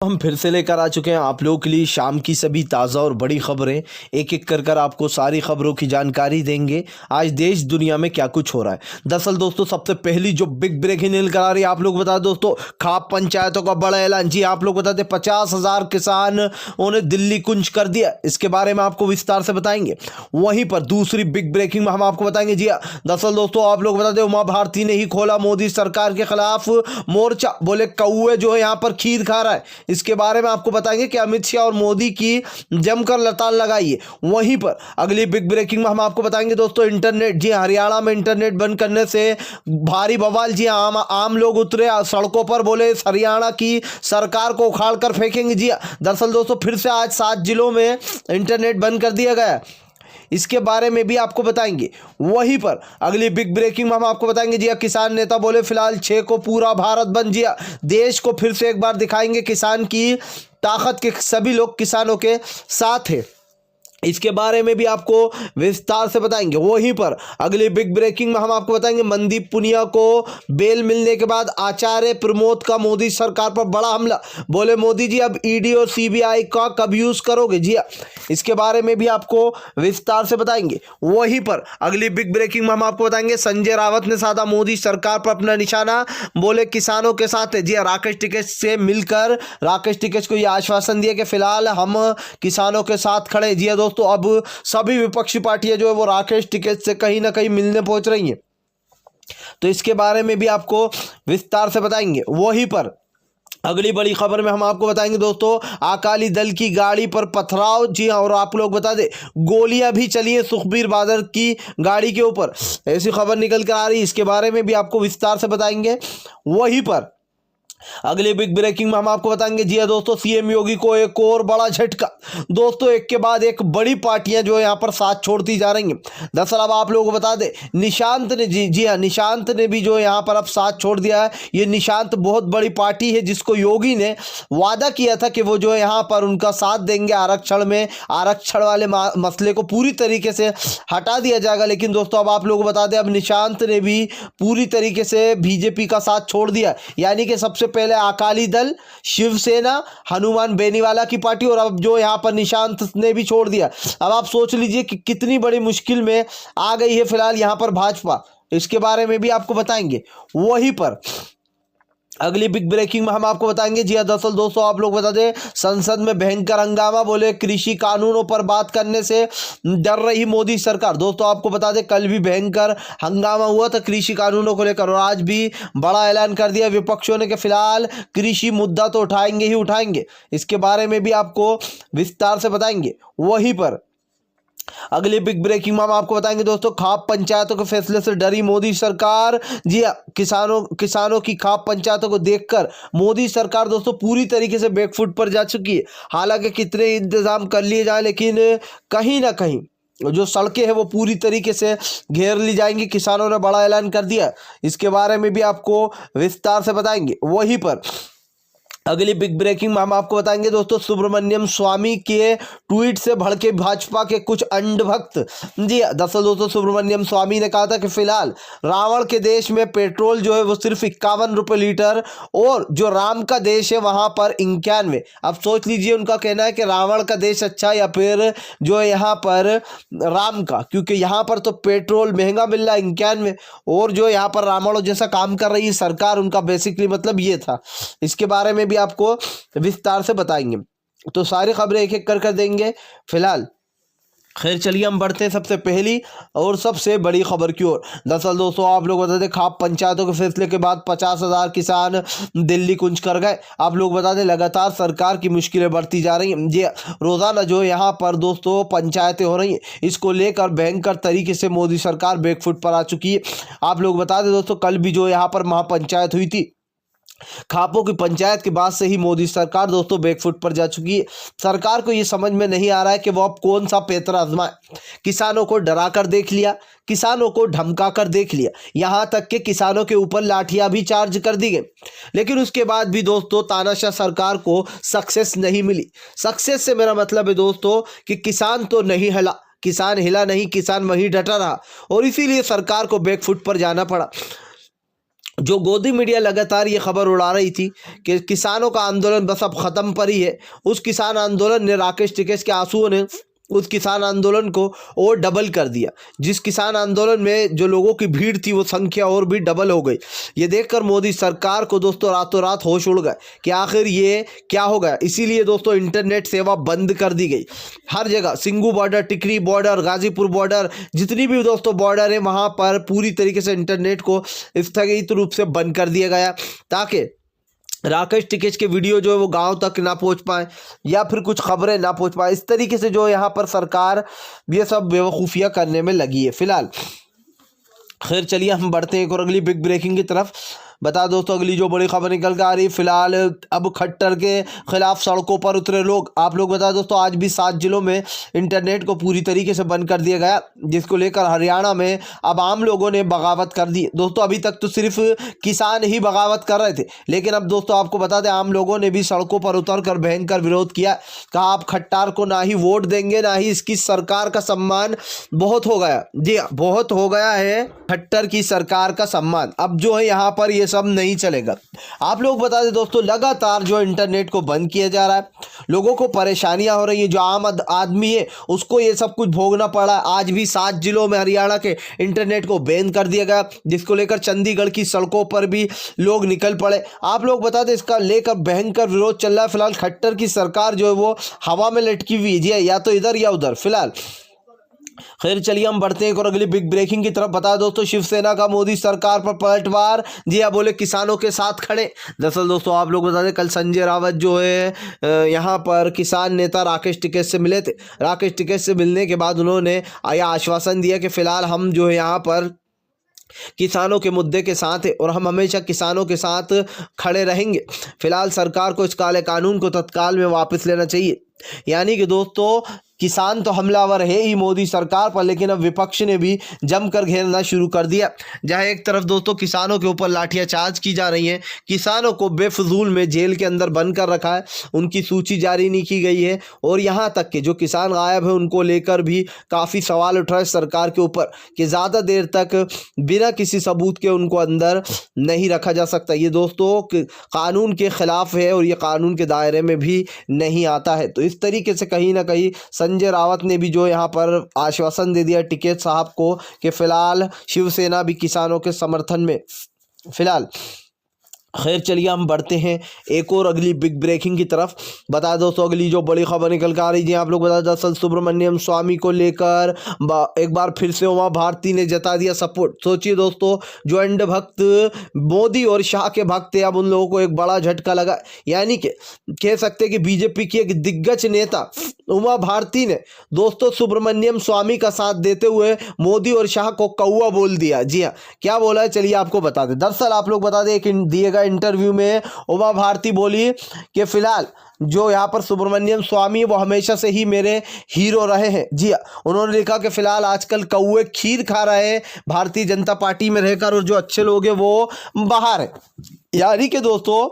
हम फिर से लेकर आ चुके हैं आप लोगों के लिए शाम की सभी ताज़ा और बड़ी खबरें। एक एक कर आपको सारी खबरों की जानकारी देंगे। आज देश दुनिया में क्या कुछ हो रहा है। दरअसल दोस्तों सबसे पहली जो बिग ब्रेकिंग न्यूज़ आ रही है, आप लोग बता दोस्तों, खाप पंचायतों का बड़ा ऐलान। जी आप लोग बता दें 50,000 किसान उन्हें दिल्ली कुंज कर दिया। इसके बारे में आपको विस्तार से बताएंगे। वहीं पर दूसरी बिग ब्रेकिंग में हम आपको बताएंगे। जी दरअसल दोस्तों आप लोग बता दें, उमा भारती ने ही खोला मोदी सरकार के खिलाफ मोर्चा। बोले कौए जो है यहाँ पर खीर खा रहा है। इसके बारे में आपको बताएंगे कि अमित शाह और मोदी की जमकर लताल लगाई है। वहीं पर अगली बिग ब्रेकिंग में हम आपको बताएंगे दोस्तों, इंटरनेट। जी हरियाणा में इंटरनेट बंद करने से भारी बवाल। जी आम लोग उतरे सड़कों पर, बोले हरियाणा की सरकार को उखाड़ कर फेंकेंगे। जी दरअसल दोस्तों फिर से आज 7 जिलों में इंटरनेट बंद कर दिया गया। इसके बारे में भी आपको बताएंगे। वहीं पर अगली बिग ब्रेकिंग में हम आपको बताएंगे। जी किसान नेता बोले फिलहाल 6 को पूरा भारत बंद। जी देश को फिर से एक बार दिखाएंगे किसान की ताकत के सभी लोग किसानों के साथ है। इसके बारे में भी आपको विस्तार से बताएंगे। वहीं पर अगली बिग ब्रेकिंग में हम आपको बताएंगे, मनदीप पुनिया को बेल मिलने के बाद आचार्य प्रमोद का मोदी सरकार पर बड़ा हमला। बोले मोदी जी अब ईडी और सीबीआई का कब यूज करोगे। जी इसके बारे में भी आपको विस्तार से बताएंगे। वहीं पर अगली बिग ब्रेकिंग में हम आपको बताएंगे, संजय रावत ने साधा मोदी सरकार पर अपना निशाना। बोले किसानों के साथ है। जी राकेश टिकैत से मिलकर राकेश टिकैत को यह आश्वासन दिया कि फिलहाल हम किसानों के साथ खड़े। जी दोस्तों अब सभी विपक्षी पार्टियां जो है वो राकेश टिकैत से कहीं ना कहीं मिलने पहुंच रही हैं। तो इसके बारे में भी आपको विस्तार से बताएंगे। वहीं पर अगली बड़ी खबर में हम आपको बताएंगे दोस्तों, अकाली दल की गाड़ी पर पथराव। जी और आप लोग बता दें गोलियां भी चली हैं सुखबीर बादल की गाड़ी के ऊपर। ऐसी खबर निकल कर आ रही है। इसके बारे में भी आपको विस्तार से बताएंगे। वहीं पर अगले बिग ब्रेकिंग में हम आपको बताएंगे। जी दोस्तों सीएम योगी को एक और बड़ा झटका। दोस्तों एक के बाद एक बड़ी पार्टियां जो है यहाँ पर साथ छोड़ती जा रही हैं। दरअसल अब आप लोगों को बता दें, निशांत ने जी हाँ निशांत ने भी जो है यहाँ पर अब साथ छोड़ दिया है। ये निशांत बहुत बड़ी पार्टी है जिसको योगी ने वादा किया था कि वो जो है यहाँ पर उनका साथ देंगे आरक्षण में। आरक्षण वाले मसले को पूरी तरीके से हटा दिया जाएगा। लेकिन दोस्तों अब आप लोगों को बता दें, अब निशांत ने भी पूरी तरीके से बीजेपी का साथ छोड़ दिया। यानी कि सबसे पहले अकाली दल, शिवसेना, हनुमान बेनीवाला की पार्टी, और अब जो यहां पर निशांत ने भी छोड़ दिया। अब आप सोच लीजिए कि कितनी बड़ी मुश्किल में आ गई है फिलहाल यहां पर भाजपा। इसके बारे में भी आपको बताएंगे। वहीं पर अगली बिग ब्रेकिंग में हम आपको बताएंगे। जी दरअसल दोस्तों आप लोग बता दें, संसद में भयंकर हंगामा। बोले कृषि कानूनों पर बात करने से डर रही मोदी सरकार। दोस्तों आपको बता दें कल भी भयंकर हंगामा हुआ था कृषि कानूनों को लेकर, और आज भी बड़ा ऐलान कर दिया विपक्षों ने कि फिलहाल कृषि मुद्दा तो उठाएंगे ही उठाएंगे। इसके बारे में भी आपको विस्तार से बताएंगे। वहीं पर अगली बिग ब्रेकिंग में हम आपको बताएंगे दोस्तों, खाप पंचायतों के फैसले से डरी मोदी सरकार। जी किसानों की खाप पंचायतों को देखकर मोदी सरकार दोस्तों पूरी तरीके से बैकफुट पर जा चुकी है। हालांकि कितने इंतजाम कर लिए जाए, लेकिन कहीं ना कहीं जो सड़कें हैं वो पूरी तरीके से घेर ली जाएंगी। किसानों ने बड़ा ऐलान कर दिया। इसके बारे में भी आपको विस्तार से बताएंगे। वहीं पर अगली बिग ब्रेकिंग में हम आपको बताएंगे दोस्तों, सुब्रमण्यम स्वामी के ट्वीट से भड़के भाजपा के कुछ अंधभक्त। जी दरअसल दोस्तों सुब्रमण्यम स्वामी ने कहा था कि फिलहाल रावण के देश में पेट्रोल जो है वो सिर्फ 51 रुपये लीटर, और जो राम का देश है वहां पर 91। अब सोच लीजिए उनका कहना है कि रावण का देश अच्छा या फिर जो है यहाँ पर राम का, क्योंकि यहाँ पर तो पेट्रोल महंगा मिल रहा है 91, और जो यहाँ पर रावण जैसा काम कर रही है सरकार। उनका बेसिकली मतलब ये था। इसके बारे में भी आपको विस्तार से बताएंगे। तो सारी खबरें एक एक कर देंगे। फिलहाल खैर चलिए हम बढ़ते हैं सबसे पहली और सबसे बड़ी खबर की ओर। दरअसल दोस्तों आप लोग बता दें, खाप पंचायतों के फैसले के बाद 50,000 किसान दिल्ली कूच कर गए। आप लोग बता दें लगातार सरकार की मुश्किलें बढ़ती जा रही हैं। जी रोजाना जो यहाँ पर दोस्तों पंचायतें हो रही हैं, इसको लेकर भयंकर तरीके से मोदी सरकार बैकफुट पर आ चुकी है। आप लोग बता दें दोस्तों, कल भी जो यहाँ पर महापंचायत हुई थी, खापों की पंचायत के बाद से ही मोदी सरकार दोस्तों बैकफुट पर जा चुकी है। सरकार को ये समझ में नहीं आ रहा है कि वो अब कौन सा पैतरा आजमाए। किसानों को डरा कर देख लिया, किसानों को धमका कर देख लिया, यहां तक कि किसानों के ऊपर लाठियां भी चार्ज कर दी गई। लेकिन उसके बाद भी दोस्तों तानाशाह सरकार को सक्सेस नहीं मिली। सक्सेस से मेरा मतलब है दोस्तों कि किसान तो नहीं हिला, किसान हिला नहीं, किसान वहीं डटा रहा, और इसीलिए सरकार को बैकफुट पर जाना पड़ा। जो गोदी मीडिया लगातार ये खबर उड़ा रही थी कि किसानों का आंदोलन बस अब खत्म पर ही है, उस किसान आंदोलन ने राकेश टिकैत के आंसुओं ने उस किसान आंदोलन को और डबल कर दिया। जिस किसान आंदोलन में जो लोगों की भीड़ थी वो संख्या और भी डबल हो गई। ये देखकर मोदी सरकार को दोस्तों रातों रात होश उड़ गए कि आखिर ये क्या हो गया। इसीलिए दोस्तों इंटरनेट सेवा बंद कर दी गई। हर जगह सिंगू बॉर्डर, टिकरी बॉर्डर, गाजीपुर बॉर्डर, जितनी भी दोस्तों बॉर्डर है वहाँ पर पूरी तरीके से इंटरनेट को स्थगित रूप से बंद कर दिया गया ताकि राकेश टिकैत के वीडियो जो है वो गांव तक ना पहुंच पाए या फिर कुछ खबरें ना पहुंच पाए। इस तरीके से जो यहाँ पर सरकार ये सब बेवकूफ़ियाँ करने में लगी है फिलहाल। खैर चलिए हम बढ़ते हैं एक और अगली बिग ब्रेकिंग की तरफ। बता दोस्तों अगली जो बड़ी खबर निकल के आ रही है फिलहाल, अब खट्टर के खिलाफ सड़कों पर उतरे लोग। आप लोग बता दोस्तों आज भी 7 जिलों में इंटरनेट को पूरी तरीके से बंद कर दिया गया, जिसको लेकर हरियाणा में अब आम लोगों ने बगावत कर दी। दोस्तों अभी तक तो सिर्फ किसान ही बगावत कर रहे थे, लेकिन अब दोस्तों आपको बता दें आम लोगों ने भी सड़कों पर उतर कर भयंकर विरोध किया। कहा आप खट्टार को ना ही वोट देंगे ना ही इसकी सरकार का सम्मान। बहुत हो गया जी, बहुत हो गया है खट्टर की सरकार का सम्मान। अब जो है यहाँ पर ये सब नहीं चलेगा। आप लोग बता दें दोस्तों लगातार जो इंटरनेट को बंद किया जा रहा है, लोगों को परेशानियां हो रही है। जो आम आदमी है उसको ये सब कुछ भोगना पड़ा। आज भी 7 जिलों में हरियाणा के इंटरनेट को बैन कर दिया गया, जिसको लेकर चंडीगढ़ की सड़कों पर भी लोग निकल पड़े। आप लोग बता दें इसका लेकर भयंकर विरोध चल रहा है। फिलहाल खट्टर की सरकार जो है वो हवा में लटकी हुई है, या तो इधर या उधर फिलहाल। खैर चलिए हम बढ़ते हैं एक और अगली बिग ब्रेकिंग की तरफ। बता दोस्तों शिवसेना का मोदी सरकार पर पलटवार। जी हाँ, बोले किसानों के साथ खड़े। दरअसल दोस्तों आप लोग बता दें कल संजय रावत जो है यहाँ पर किसान नेता राकेश टिकैत से मिले थे। राकेश टिकैत से मिलने के बाद उन्होंने यह आश्वासन दिया कि फिलहाल हम जो है यहाँ पर किसानों के मुद्दे के साथ है और हम हमेशा किसानों के साथ खड़े रहेंगे। फिलहाल सरकार को इस काले कानून को तत्काल में वापस लेना चाहिए। यानी कि दोस्तों किसान तो हमलावर है ही मोदी सरकार पर, लेकिन अब विपक्ष ने भी जमकर घेरना शुरू कर दिया। जहां एक तरफ दोस्तों किसानों के ऊपर लाठियाचार्ज की जा रही है, किसानों को बेफजूल में जेल के अंदर बंद कर रखा है, उनकी सूची जारी नहीं की गई है और यहाँ तक कि जो किसान गायब है उनको लेकर भी काफ़ी सवाल उठ रहा है सरकार के ऊपर कि ज़्यादा देर तक बिना किसी सबूत के उनको अंदर नहीं रखा जा सकता। ये दोस्तों कानून के ख़िलाफ़ है और ये कानून के दायरे में भी नहीं आता है। तो इस तरीके से कहीं ना कहीं संजय रावत ने भी जो यहाँ पर आश्वासन दे दिया टिकैत साहब को कि फिलहाल शिवसेना भी किसानों के समर्थन में फिलहाल। खैर चलिए हम बढ़ते हैं एक और अगली बिग ब्रेकिंग की तरफ। बता दोस्तों अगली जो बड़ी खबर निकल कर आ रही है आप लोग बता दरअसल सुब्रमण्यम स्वामी को लेकर एक बार फिर से उमा भारती ने जता दिया सपोर्ट। सोचिए दोस्तों जो अंध भक्त मोदी और शाह के भक्त थे अब उन लोगों को एक बड़ा झटका लगा। यानी कि कह सकते हैं कि बीजेपी की एक दिग्गज नेता उमा भारती ने दोस्तों सुब्रमण्यम स्वामी का साथ देते हुए मोदी और शाह को कौवा बोल दिया। जी हाँ, क्या बोला है चलिए आपको बता दें। दरअसल आप लोग बता दें एक दिए गए इंटरव्यू में उमा भारती बोली कि फिलहाल जो यहाँ पर सुब्रमण्यम स्वामी वो हमेशा से ही मेरे हीरो रहे हैं। जी हाँ, उन्होंने लिखा कि फिलहाल आजकल कौवे खीर खा रहे हैं भारतीय जनता पार्टी में रहकर और जो अच्छे लोग हैं वो बाहर हैं। यानी कि दोस्तों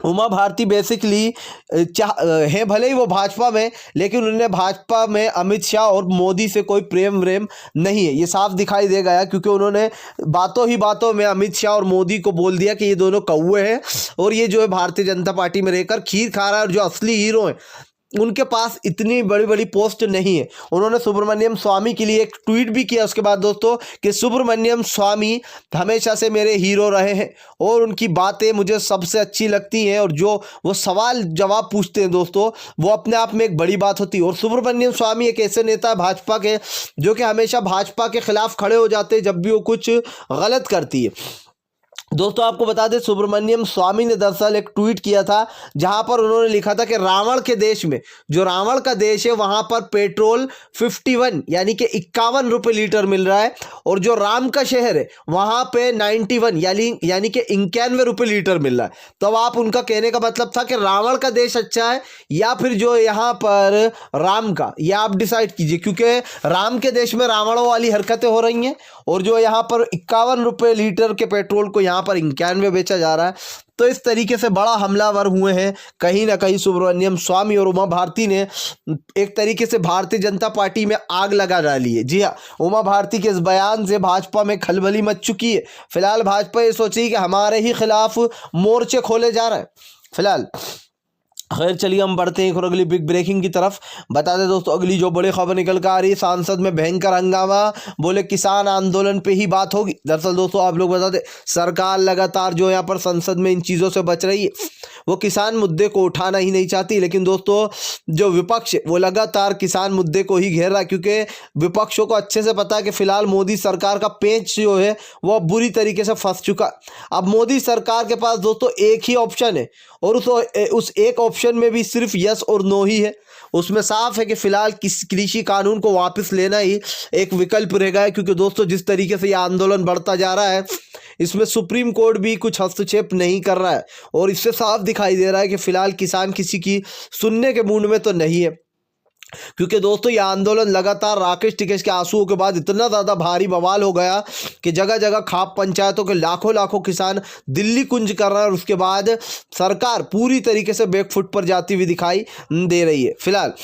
उमा भारती बेसिकली है भले ही वो भाजपा में, लेकिन उन्हें भाजपा में अमित शाह और मोदी से कोई प्रेम व्रेम नहीं है। ये साफ दिखाई दे गया क्योंकि उन्होंने बातों ही बातों में अमित शाह और मोदी को बोल दिया कि ये दोनों कौवे हैं और ये जो है भारतीय जनता पार्टी में रहकर खीर खा रहा है और जो असली हीरो हैं उनके पास इतनी बड़ी बड़ी पोस्ट नहीं है। उन्होंने सुब्रमण्यम स्वामी के लिए एक ट्वीट भी किया उसके बाद दोस्तों कि सुब्रमण्यम स्वामी हमेशा से मेरे हीरो रहे हैं और उनकी बातें मुझे सबसे अच्छी लगती हैं और जो वो सवाल जवाब पूछते हैं दोस्तों वो अपने आप में एक बड़ी बात होती है। और सुब्रमण्यम स्वामी एक ऐसे नेता है भाजपा के जो कि हमेशा भाजपा के खिलाफ खड़े हो जाते हैं जब भी वो कुछ गलत करती है। दोस्तों आपको बता दें सुब्रमण्यम स्वामी ने दरअसल एक ट्वीट किया था जहां पर उन्होंने लिखा था कि रावण के देश में, जो रावण का देश है वहां पर पेट्रोल 51 यानी कि 51 रुपये लीटर मिल रहा है और जो राम का शहर है वहां पे 91 यानी कि 91 रुपये लीटर मिल रहा है। तो अब आप उनका कहने का मतलब था कि रावण का देश अच्छा है या फिर जो यहाँ पर राम का, यह आप डिसाइड कीजिए क्योंकि राम के देश में रावणों वाली हरकतें हो रही हैं और जो यहाँ पर 51 रुपये लीटर के पेट्रोल को यहाँ यहाँ पर 91 बेचा जा रहा है। तो इस तरीके से बड़ा हमलावर हुए हैं कहीं ना कहीं सुब्रमण्यम स्वामी और उमा भारती ने एक तरीके से भारतीय जनता पार्टी में आग लगा डाली है। जी हाँ, उमा भारती के इस बयान से भाजपा में खलबली मच चुकी है। फिलहाल भाजपा ये सोच रही है कि हमारे ही खिलाफ मोर्चे खोले जा रहे हैं। फिलहाल खैर चलिए हम बढ़ते हैं और अगली बिग ब्रेकिंग की तरफ। बता दें दोस्तों, अगली जो बड़ी खबर निकल कर आ रही है, सांसद में भयंकर हंगामा, बोले किसान आंदोलन पे ही बात होगी। दरअसल दोस्तों आप लोग बता दें, सरकार लगातार जो यहाँ पर संसद में इन चीज़ों से बच रही है, वो किसान मुद्दे को उठाना ही नहीं चाहती। लेकिन दोस्तों जो विपक्ष वो लगातार किसान मुद्दे को ही घेर रहा है, क्योंकि विपक्षों को अच्छे से पता है कि फिलहाल मोदी सरकार का पेंच जो है वो बुरी तरीके से फंस चुका। अब मोदी सरकार के पास दोस्तों एक ही ऑप्शन है, और उस एक ऑप्शन में भी सिर्फ यस और नो ही है। उसमें साफ है कि फिलहाल कृषि कानून को वापस लेना ही एक विकल्प रहेगा। क्योंकि दोस्तों जिस तरीके से यह आंदोलन बढ़ता जा रहा है, इसमें सुप्रीम कोर्ट भी कुछ हस्तक्षेप नहीं कर रहा है, और इससे साफ दिखाई दे रहा है कि फिलहाल किसान किसी की सुनने के मूड में तो नहीं है। क्योंकि दोस्तों यह आंदोलन लगातार राकेश टिकैत के आंसुओं के बाद इतना ज़्यादा भारी बवाल हो गया कि जगह जगह खाप पंचायतों के लाखों लाखों किसान दिल्ली कुंज कर रहे हैं, और उसके बाद सरकार पूरी तरीके से बैकफुट पर जाती हुई दिखाई दे रही है। फिलहाल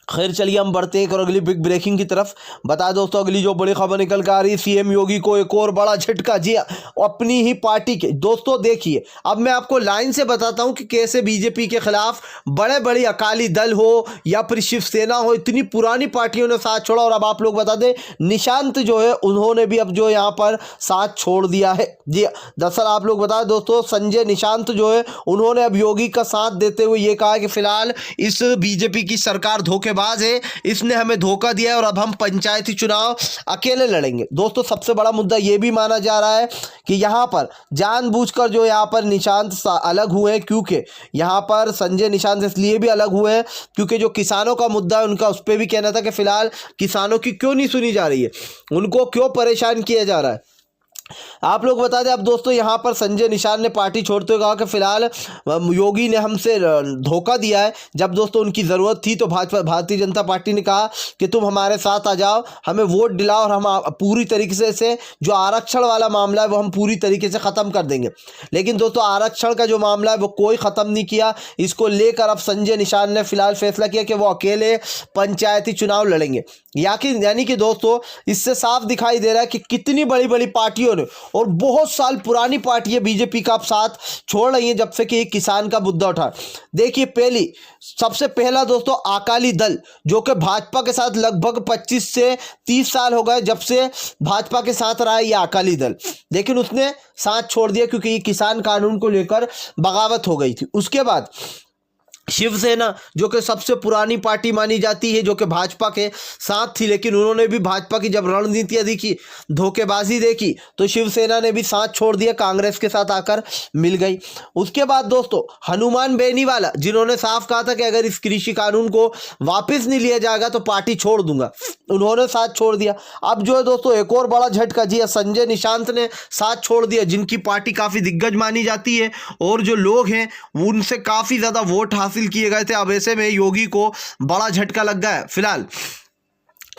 खैर चलिए हम बढ़ते हैं और अगली बिग ब्रेकिंग की तरफ। बता दोस्तों, अगली जो बड़ी खबर निकल कर आ रही है, सीएम योगी को एक और बड़ा झटका। जी अपनी ही पार्टी के दोस्तों देखिए, अब मैं आपको लाइन से बताता हूं कि कैसे बीजेपी के खिलाफ बड़े बड़ी अकाली दल हो या फिर शिवसेना हो, इतनी पुरानी पार्टियों ने साथ छोड़ा। और अब आप लोग बता दें, निशांत जो है उन्होंने भी अब जो यहाँ पर साथ छोड़ दिया है। जी दरअसल आप लोग बता दें दोस्तों, संजय निशांत जो है उन्होंने अब योगी का साथ देते हुए ये कहा कि फिलहाल इस बीजेपी की सरकार धोखेबाज है, इसने हमें धोखा दिया है और अब हम पंचायती चुनाव अकेले लड़ेंगे। दोस्तों सबसे बड़ा मुद्दा यह भी माना जा रहा है कि यहां पर जानबूझकर जो यहां पर निशांत अलग हुए हैं, क्योंकि यहां पर संजय निशांत इसलिए भी अलग हुए हैं क्योंकि जो किसानों का मुद्दा है उनका उस पर भी कहना था कि फिलहाल किसानों की क्यों नहीं सुनी जा रही है, उनको क्यों परेशान किया जा रहा है। आप लोग बता दें, अब दोस्तों यहाँ पर संजय निशांत ने पार्टी छोड़ते हुए कहा कि फिलहाल योगी ने हमसे धोखा दिया है। जब दोस्तों उनकी ज़रूरत थी तो भारतीय जनता पार्टी ने कहा कि तुम हमारे साथ आ जाओ, हमें वोट दिलाओ और हम पूरी तरीके से जो आरक्षण वाला मामला है वो हम पूरी तरीके से ख़त्म कर देंगे। लेकिन दोस्तों आरक्षण का जो मामला है वो कोई ख़त्म नहीं किया। इसको लेकर अब संजय निशांत ने फिलहाल फैसला किया कि वो अकेले पंचायती चुनाव लड़ेंगे। यानी कि दोस्तों इससे साफ दिखाई दे रहा है कि कितनी बड़ी बड़ी पार्टियों ने और बहुत साल पुरानी पार्टियां बीजेपी का साथ छोड़ रही हैं जब से कि किसान का मुद्दा उठा। देखिए सबसे पहला दोस्तों अकाली दल, जो कि भाजपा के साथ लगभग 25 से 30 साल हो गए जब से भाजपा के साथ रहा है ये अकाली दल, लेकिन उसने साथ छोड़ दिया क्योंकि ये किसान कानून को लेकर बगावत हो गई थी। उसके बाद शिवसेना, जो कि सबसे पुरानी पार्टी मानी जाती है, जो कि भाजपा के साथ थी, लेकिन उन्होंने भी भाजपा की जब रणनीतियां देखी, धोखेबाजी देखी, तो शिवसेना ने भी साथ छोड़ दिया, कांग्रेस के साथ आकर मिल गई। उसके बाद दोस्तों हनुमान बेनीवाला, जिन्होंने साफ कहा था कि अगर इस कृषि कानून को वापस नहीं लिया जाएगा तो पार्टी छोड़ दूंगा, उन्होंने साथ छोड़ दिया। अब जो है दोस्तों एक और बड़ा झटका, जी संजय निशांत ने साथ छोड़ दिया, जिनकी पार्टी काफ़ी दिग्गज मानी जाती है और जो लोग हैं उनसे काफ़ी ज़्यादा वोट हासिल किए गए थे। अब ऐसे में योगी को बड़ा झटका लग गया है। फिलहाल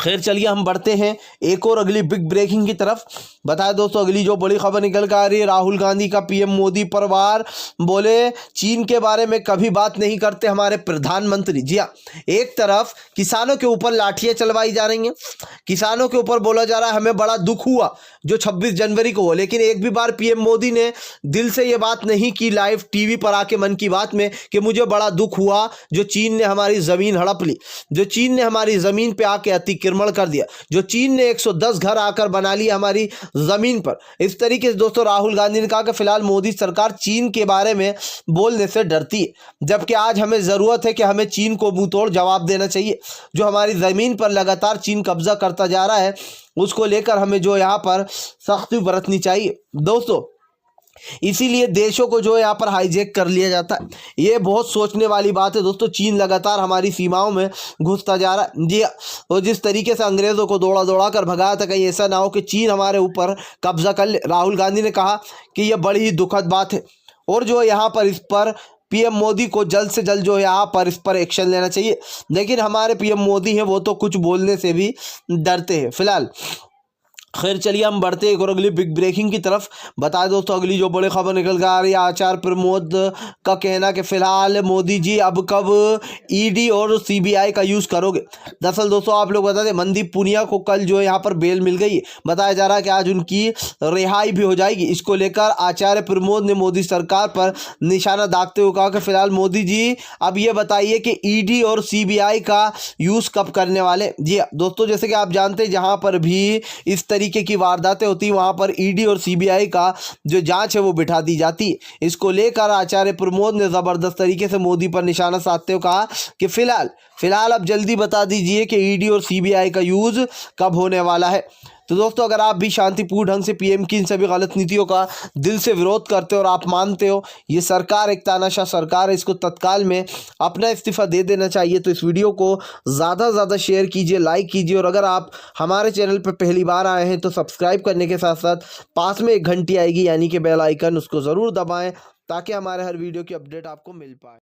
खैर चलिए हम बढ़ते हैं एक और अगली बिग ब्रेकिंग की तरफ। बताया दोस्तों, अगली जो बड़ी खबर निकल कर आ रही है, राहुल गांधी का पीएम मोदी पर वार, बोले चीन के बारे में कभी बात नहीं करते हमारे प्रधानमंत्री। जी हाँ, एक तरफ किसानों के ऊपर लाठियां चलवाई जा रही हैं, किसानों के ऊपर बोला जा रहा है हमें बड़ा दुख हुआ जो 26 जनवरी को हो, लेकिन एक भी बार पीएम मोदी ने दिल से ये बात नहीं की लाइव टीवी पर आके मन की बात में कि मुझे बड़ा दुख हुआ जो चीन ने हमारी ज़मीन हड़प ली, जो चीन ने हमारी ज़मीन पे आके अतिक्रमण कर दिया, जो चीन ने 110 घर आकर बना लिया हमारी ज़मीन पर। इस तरीके से दोस्तों राहुल गांधी ने कहा कि फिलहाल मोदी सरकार चीन के बारे में बोलने से डरती है, जबकि आज हमें ज़रूरत है कि हमें चीन को मुंह तोड़ जवाब देना चाहिए। जो हमारी ज़मीन पर लगातार चीन कब्जा करता जा रहा है उसको लेकर हमें जो यहाँ पर सख्ती बरतनी चाहिए दोस्तों। इसीलिए देशों को जो यहाँ पर हाईजैक कर लिया जाता है, ये बहुत सोचने वाली बात है दोस्तों। चीन लगातार हमारी सीमाओं में घुसता जा रहा है। जी और जिस तरीके से अंग्रेज़ों को दौड़ा दौड़ा कर भगाया था, कहीं ऐसा ना हो कि चीन हमारे ऊपर कब्जा कर ले। राहुल गांधी ने कहा कि यह बड़ी ही दुखद बात है और जो यहाँ पर इस पर पीएम मोदी को जल्द से जल्द जो है यहाँ पर इस पर एक्शन लेना चाहिए। लेकिन हमारे पीएम मोदी हैं वो तो कुछ बोलने से भी डरते हैं। फिलहाल खैर चलिए हम बढ़ते एक और अगली बिग ब्रेकिंग की तरफ। बताए दोस्तों अगली जो बड़ी खबर निकल कर आ रही है, आचार्य प्रमोद का कहना कि फिलहाल मोदी जी अब कब ईडी और सीबीआई का यूज करोगे। दरअसल दोस्तों आप लोग बता दें, मनदीप पुनिया को कल जो है यहाँ पर बेल मिल गई। बताया जा रहा है कि आज उनकी रिहाई भी हो जाएगी। इसको लेकर आचार्य प्रमोद ने मोदी सरकार पर निशाना दागते हुए कहा कि फिलहाल मोदी जी अब ये बताइए कि ईडी और सीबीआई का यूज कब करने वाले। जी दोस्तों, जैसे कि आप जानते हैं जहां पर भी इस तरीके की वारदातें होती है वहां पर ईडी और सीबीआई का जो जांच है वो बिठा दी जाती है। इसको लेकर आचार्य प्रमोद ने जबरदस्त तरीके से मोदी पर निशाना साधते हुए कहा कि फिलहाल अब जल्दी बता दीजिए कि ईडी और सीबीआई का यूज कब होने वाला है। तो दोस्तों अगर आप भी शांतिपूर्ण ढंग से पीएम की इन सभी गलत नीतियों का दिल से विरोध करते हो और आप मानते हो ये सरकार एक तानाशाह सरकार है, इसको तत्काल में अपना इस्तीफा दे देना चाहिए, तो इस वीडियो को ज़्यादा से ज़्यादा शेयर कीजिए, लाइक कीजिए। और अगर आप हमारे चैनल पर पहली बार आए हैं तो सब्सक्राइब करने के साथ साथ पास में एक घंटी आएगी यानी कि बेल आइकन, उसको ज़रूर दबाएँ ताकि हमारे हर वीडियो की अपडेट आपको मिल पाए।